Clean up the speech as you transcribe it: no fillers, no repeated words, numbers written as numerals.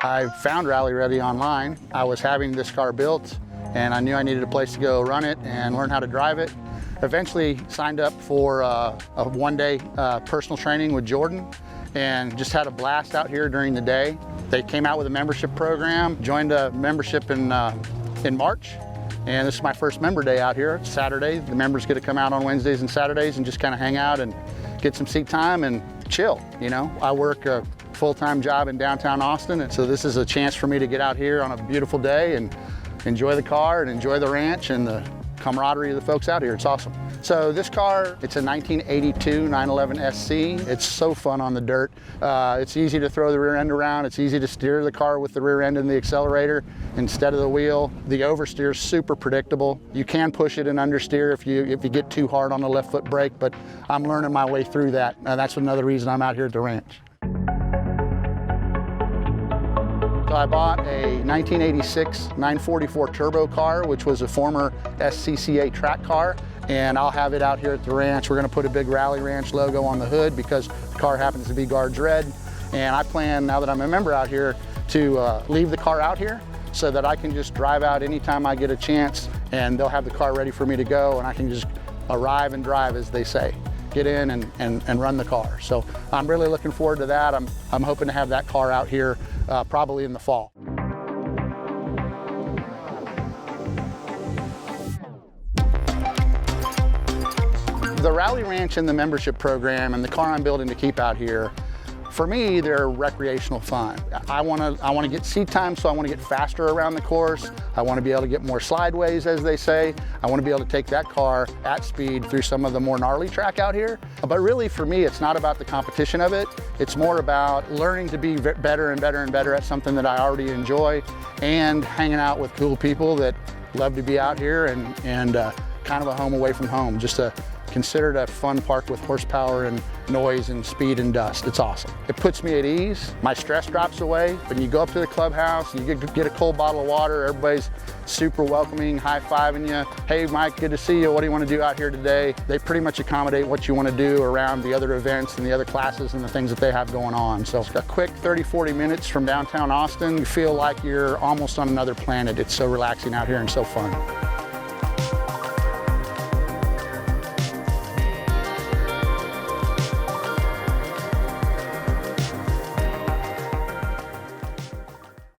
I found Rally Ready online. I was having this car built and I knew I needed a place to go run it and learn how to drive it. Eventually signed up for a one-day personal training with Jordan and just had a blast out here during the day. They came out with a membership program, joined a membership in March, and this is my first member day out here. It's Saturday. The members get to come out on Wednesdays and Saturdays and just kind of hang out and get some seat time and chill, you know. I work a full-time job in downtown Austin, and so this is a chance for me to get out here on a beautiful day and enjoy the car and enjoy the ranch and the camaraderie of the folks out here. It's awesome. So this car, it's a 1982 911 SC. It's so fun on the dirt. It's easy to throw the rear end around. It's easy to steer the car with the rear end and the accelerator instead of the wheel. The oversteer is super predictable. You can push it and understeer if you get too hard on the left foot brake, but I'm learning my way through that. That's another reason I'm out here at the ranch. So I bought a 1986 944 turbo car, which was a former SCCA track car, and I'll have it out here at the ranch. We're gonna put a big Rally Ranch logo on the hood because the car happens to be Guards Red. And I plan, now that I'm a member out here, to leave the car out here so that I can just drive out anytime I get a chance, and they'll have the car ready for me to go, and I can just arrive and drive, as they say. Get in and run the car. So I'm really looking forward to that. I'm hoping to have that car out here probably in the fall. The Rally Ranch and the membership program and the car I'm building to keep out here, for me, they're recreational fun. I want to get seat time, so I want to get faster around the course. I want to be able to get more slideways, as they say. I want to be able to take that car at speed through some of the more gnarly track out here. But really, for me, it's not about the competition of it. It's more about learning to be better and better and better at something that I already enjoy, and hanging out with cool people that love to be out here and kind of a home away from home. Just considered a fun park with horsepower and noise and speed and dust. It's awesome. It puts me at ease. My stress drops away. When you go up to the clubhouse, you get a cold bottle of water, everybody's super welcoming, high-fiving you. Hey, Mike, good to see you. What do you want to do out here today? They pretty much accommodate what you want to do around the other events and the other classes and the things that they have going on. So a quick 30, 40 minutes from downtown Austin, you feel like you're almost on another planet. It's so relaxing out here and so fun.